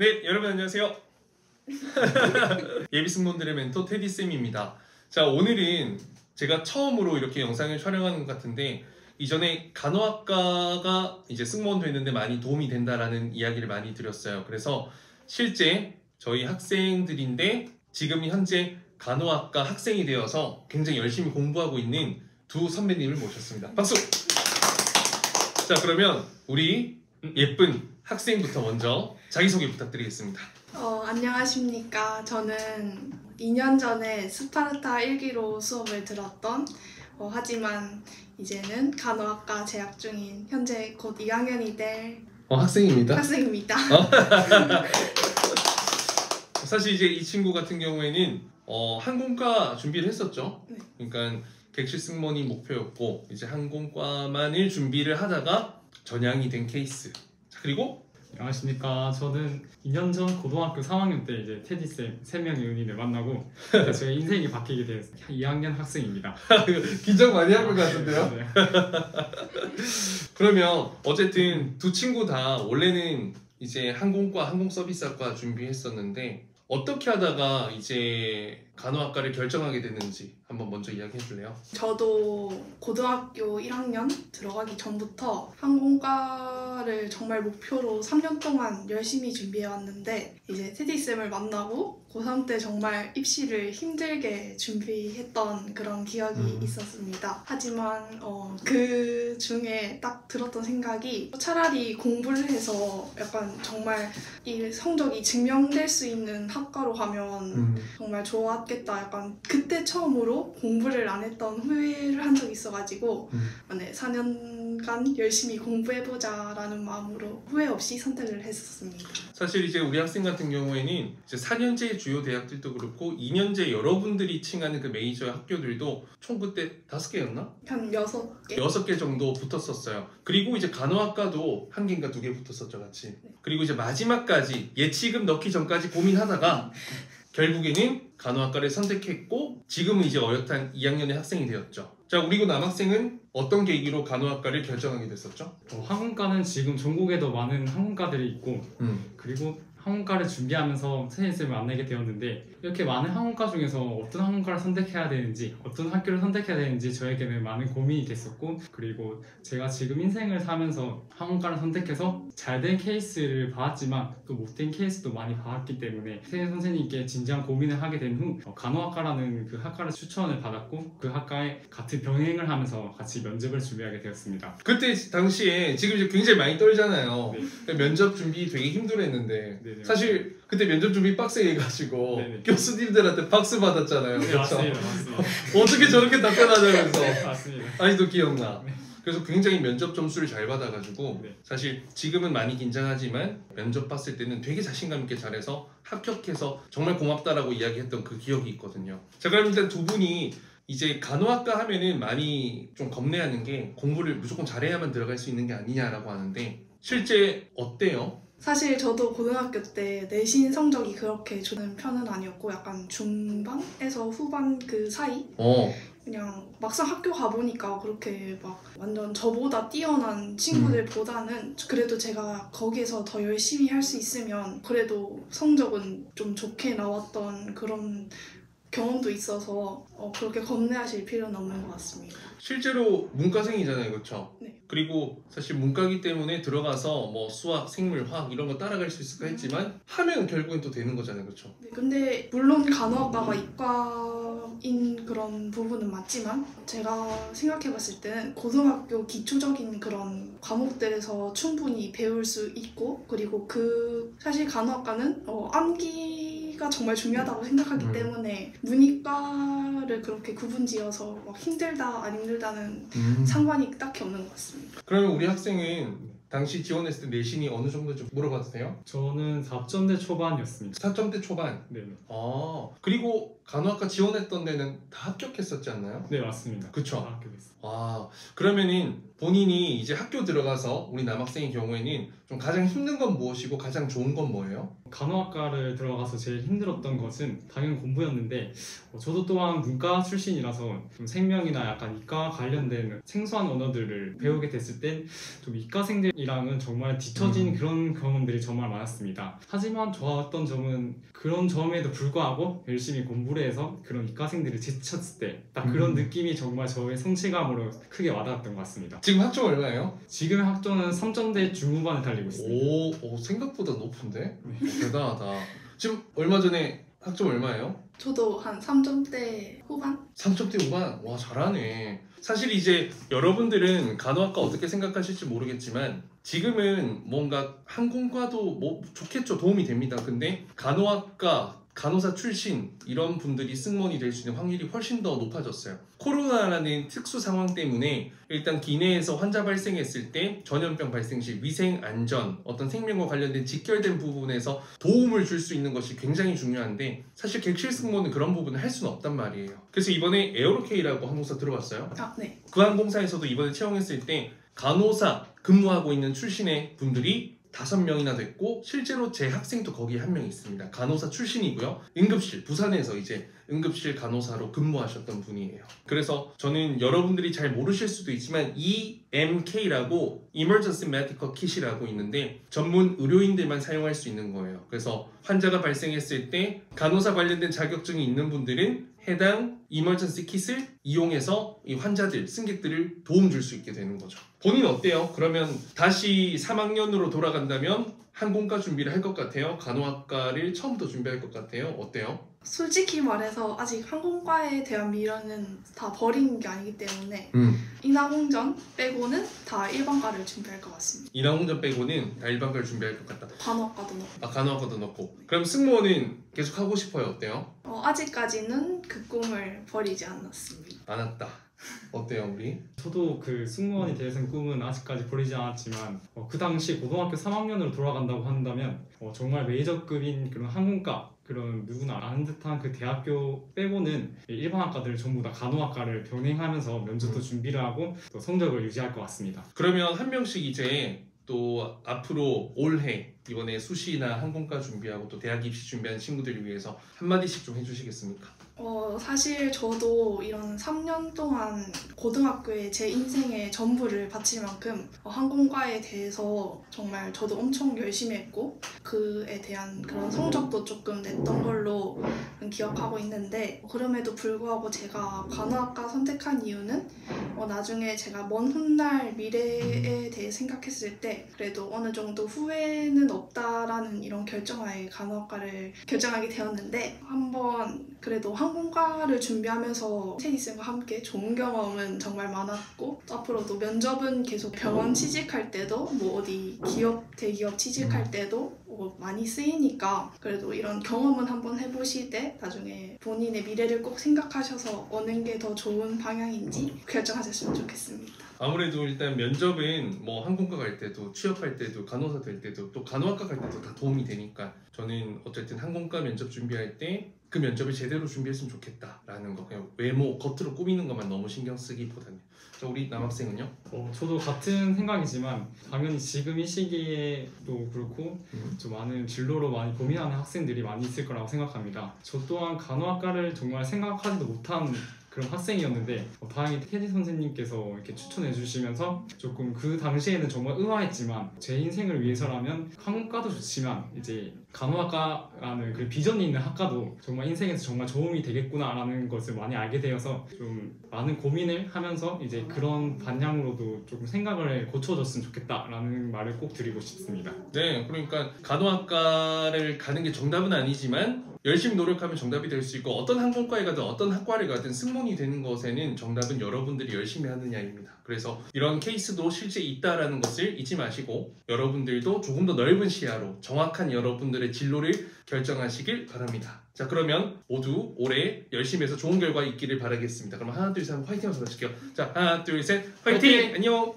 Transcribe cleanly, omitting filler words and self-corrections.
네, 여러분 안녕하세요. 예비승무원들의 멘토 테디쌤입니다. 자, 오늘은 제가 처음으로 이렇게 영상을 촬영하는 것 같은데, 이전에 간호학과가 이제 승무원 되는데 많이 도움이 된다라는 이야기를 많이 드렸어요. 그래서 실제 저희 학생들인데 지금 현재 간호학과 학생이 되어서 굉장히 열심히 공부하고 있는 두 선배님을 모셨습니다. 박수! 자, 그러면 우리 예쁜 학생부터 먼저 자기소개 부탁드리겠습니다. 안녕하십니까. 저는 2년 전에 스파르타 1기로 수업을 들었던 하지만 이제는 간호학과 재학 중인 현재 곧 2학년이 될 학생입니다. 사실 이제 이 친구 같은 경우에는 항공과 준비를 했었죠. 네. 그러니까 객실 승무원이 목표였고 이제 항공과만을 준비를 하다가 전향이 된 케이스. 자, 그리고 안녕하십니까. 저는 2년 전 고등학교 3학년 때 이제 테디쌤 3명의 은인을 만나고 제 인생이 바뀌게 된 2학년 학생입니다. 긴장 많이 한 것 같은데요? 네. 그러면 어쨌든 두 친구 다 원래는 이제 항공과 항공서비스학과 준비했었는데 어떻게 하다가 이제 간호학과를 결정하게 됐는지 한번 먼저 이야기해 줄래요? 저도 고등학교 1학년 들어가기 전부터 항공과를 정말 목표로 3년 동안 열심히 준비해왔는데 이제 테디쌤을 만나고 고3 때 정말 입시를 힘들게 준비했던 그런 기억이 있었습니다. 하지만 그 중에 딱 들었던 생각이 차라리 공부를 해서 약간 정말 이 성적이 증명될 수 있는 학과로 가면 정말 좋았겠다. 약간 그때 처음으로 공부를 안 했던 후회를 한 적이 있어가지고 네, 4년간 열심히 공부해보자 라는 마음으로 후회 없이 선택을 했었습니다. 사실 이제 우리 학생 같은 경우에는 이제 4년제 주요 대학들도 그렇고 2년제 여러분들이 칭하는 그 메이저 학교들도 총 그때 5개였나? 한 6개? 6개 정도 붙었었어요. 그리고 이제 간호학과도 1개인가 2개 붙었었죠, 같이. 네. 그리고 이제 마지막까지 예치금 넣기 전까지 고민하다가 결국에는 간호학과를 선택했고 지금은 이제 어엿한 2학년의 학생이 되었죠. 자, 그리고 남학생은 어떤 계기로 간호학과를 결정하게 됐었죠? 항공과는 지금 전국에도 많은 항공과들이 있고 그리고 항공과를 준비하면서 선생님을 만나게 되었는데 이렇게 많은 항공과 중에서 어떤 항공과를 선택해야 되는지 어떤 학교를 선택해야 되는지 저에게는 많은 고민이 됐었고 그리고 제가 지금 인생을 살면서 항공과를 선택해서 잘된 케이스를 봐왔지만 또 못된 케이스도 많이 봐왔기 때문에 선생님께 진지한 고민을 하게 된 후 간호학과라는 그 학과를 추천을 받았고 그 학과에 같은 병행을 하면서 같이 면접을 준비하게 되었습니다. 그때 당시에 지금 이제 굉장히 많이 떨잖아요. 네. 면접 준비 되게 힘들었는데 네네. 사실 그때 면접 준비 빡세게 해가지고 네네. 교수님들한테 박수 받았잖아요. 네, 그렇죠? 맞습니다. 어떻게 저렇게 답변하냐면서. 네, 맞습니다. 아직도 기억나. 네. 그래서 굉장히 면접 점수를 잘 받아가지고 네. 사실 지금은 많이 긴장하지만 면접 봤을 때는 되게 자신감 있게 잘해서 합격해서 정말 고맙다라고 이야기했던 그 기억이 있거든요. 자, 그럼 일단 두 분이 이제 간호학과 하면은 많이 좀 겁내하는 게 공부를 무조건 잘해야만 들어갈 수 있는 게 아니냐라고 하는데 실제 어때요? 사실 저도 고등학교 때 내신 성적이 그렇게 좋은 편은 아니었고 약간 중반에서 후반 그 사이? 그냥 막상 학교 가보니까 그렇게 막 완전 저보다 뛰어난 친구들보다는 그래도 제가 거기에서 더 열심히 할 수 있으면 그래도 성적은 좀 좋게 나왔던 그런 경험도 있어서 그렇게 겁내하실 필요는 없는 것 같습니다. 실제로 문과생이잖아요, 그렇죠? 네. 그리고 사실 문과기 때문에 들어가서 뭐 수학, 생물, 화학 이런 거 따라갈 수 있을까 했지만 하면 결국엔 또 되는 거잖아요, 그렇죠? 네, 근데 물론 간호학과가 이과인 그런 부분은 맞지만 제가 생각해봤을 때는 고등학교 기초적인 그런 과목들에서 충분히 배울 수 있고 그리고 사실 간호학과는 암기가 정말 중요하다고 생각하기 때문에 문이과를 그렇게 구분지어서 막 힘들다 안 힘들다는 상관이 딱히 없는 것 같습니다. 그러면 우리 학생은 당시 지원했을 때 내신이 어느 정도인지 물어봐도 돼요? 저는 4점대 초반이었습니다. 4점대 초반. 네. 그리고 간호학과 지원했던 데는 다 합격했었지 않나요? 네, 맞습니다. 그쵸? 다 합격했어요. 와, 그러면은 본인이 이제 학교 들어가서 우리 남학생의 경우에는 좀 가장 힘든 건 무엇이고 가장 좋은 건 뭐예요? 간호학과를 들어가서 제일 힘들었던 것은 당연히 공부였는데 저도 또한 문과 출신이라서 좀 생명이나 약간 이과 관련된 생소한 언어들을 배우게 됐을 땐 좀 이과생들이랑은 정말 뒤처진 그런 경험들이 정말 많았습니다. 하지만 좋았던 점은 그런 점에도 불구하고 열심히 공부를 해서 그런 이과생들을 제쳤을 때 딱 그런 느낌이 정말 저의 성취감으로 크게 와닿았던 것 같습니다. 지금 학점 얼마예요? 지금의 학점은 3점대 중후반을 달리고 있습니다. 오, 생각보다 높은데? 대단하다. 지금 얼마 전에 학점 얼마예요? 저도 한 3점대 후반? 3점대 후반? 와, 잘하네. 사실 이제 여러분들은 간호학과 어떻게 생각하실지 모르겠지만 지금은 뭔가 항공과도 뭐 좋겠죠. 도움이 됩니다. 근데 간호학과 간호사 출신 이런 분들이 승무원이 될 수 있는 확률이 훨씬 더 높아졌어요. 코로나라는 특수 상황 때문에 일단 기내에서 환자 발생했을 때 전염병 발생 시 위생 안전, 어떤 생명과 관련된 직결된 부분에서 도움을 줄 수 있는 것이 굉장히 중요한데 사실 객실 승무원은 그런 부분을 할 수는 없단 말이에요. 그래서 이번에 에어로케이라고 항공사 들어봤어요? 아, 네. 그 항공사에서도 이번에 채용했을 때 간호사 근무하고 있는 출신의 분들이 5명이나 됐고 실제로 제 학생도 거기에 한 명 있습니다. 간호사 출신이고요. 응급실, 부산에서 이제 응급실 간호사로 근무하셨던 분이에요. 그래서 저는 여러분들이 잘 모르실 수도 있지만 EMK라고 Emergency Medical Kit이라고 있는데 전문 의료인들만 사용할 수 있는 거예요. 그래서 환자가 발생했을 때 간호사 관련된 자격증이 있는 분들은 해당 이머전시 킷을 이용해서 이 환자들, 승객들을 도움 줄 수 있게 되는 거죠. 본인 어때요? 그러면 다시 3학년으로 돌아간다면 항공과 준비를 할 것 같아요? 간호학과를 처음부터 준비할 것 같아요? 어때요? 솔직히 말해서 아직 항공과에 대한 미련은 다 버린 게 아니기 때문에 인하공전 빼고는 다 일반과를 준비할 것 같습니다. 인하공전 빼고는 다 일반과를 준비할 것 같다. 간호학과도 넣고. 아, 간호학과도 넣고. 그럼 승무원은 계속 하고 싶어요? 어때요? 아직까지는 그 꿈을 버리지 않았습니다. 안 왔다. 어때요, 우리? 저도 그 승무원이 되는 꿈은 아직까지 버리지 않았지만 그 당시 고등학교 3학년으로 돌아간다고 한다면 정말 메이저급인 그런 항공과 그런 누구나 아는 듯한 그 대학교 빼고는 일반 학과들 전부 다 간호학과를 병행하면서 면접도 준비를 하고 또 성적을 유지할 것 같습니다. 그러면 한 명씩 이제 또 앞으로 올해 이번에 수시나 항공과 준비하고 또 대학 입시 준비하는 친구들을 위해서 한마디씩 좀 해주시겠습니까? 사실 저도 이런 3년 동안 고등학교에 제 인생의 전부를 바칠 만큼 항공과에 대해서 정말 저도 엄청 열심히 했고 그에 대한 그런 성적도 조금 냈던 걸로 기억하고 있는데 그럼에도 불구하고 제가 간호학과 선택한 이유는 나중에 제가 먼 훗날 미래에 대해 생각했을 때 그래도 어느 정도 후회는 없다라는 이런 결정하에 간호학과를 결정하게 되었는데 한번 그래도 항공과를 준비하면서 테니스과 함께 좋은 경험은 정말 많았고 앞으로도 면접은 계속 병원 취직할 때도 뭐 어디 기업, 대기업 취직할 때도 많이 쓰이니까 그래도 이런 경험은 한번 해보시되 나중에 본인의 미래를 꼭 생각하셔서 어느 게 더 좋은 방향인지 결정하셨으면 좋겠습니다. 아무래도 일단 면접은 뭐 항공과 갈 때도 취업할 때도 간호사 될 때도 또 간호학과 갈 때도 다 도움이 되니까 저는 어쨌든 항공과 면접 준비할 때 그 면접을 제대로 준비했으면 좋겠다라는 거 그냥 외모 겉으로 꾸미는 것만 너무 신경 쓰기보다는 자, 우리 남학생은요? 저도 같은 생각이지만 당연히 지금 이 시기에도 그렇고 좀 많은 진로로 많이 고민하는 학생들이 많이 있을 거라고 생각합니다. 저 또한 간호학과를 정말 생각하지도 못한 그런 학생이었는데 다행히 테디 선생님께서 이렇게 추천해 주시면서 조금 그 당시에는 정말 의아했지만 제 인생을 위해서라면 항공과도 좋지만 이제 간호학과라는 그 비전이 있는 학과도 정말 인생에서 정말 도움이 되겠구나라는 것을 많이 알게 되어서 좀 많은 고민을 하면서 이제 그런 방향으로도 조금 생각을 고쳐줬으면 좋겠다라는 말을 꼭 드리고 싶습니다. 네, 그러니까 간호학과를 가는 게 정답은 아니지만 열심히 노력하면 정답이 될 수 있고 어떤 항공과에 가든 어떤 학과를 가든 승무원이 되는 것에는 정답은 여러분들이 열심히 하느냐입니다. 그래서 이런 케이스도 실제 있다라는 것을 잊지 마시고 여러분들도 조금 더 넓은 시야로 정확한 여러분들의 진로를 결정하시길 바랍니다. 자, 그러면 모두 올해 열심히 해서 좋은 결과 있기를 바라겠습니다. 그럼 하나 둘 셋 화이팅 하면서 마칠게요. 자, 하나 둘 셋 화이팅! 안녕!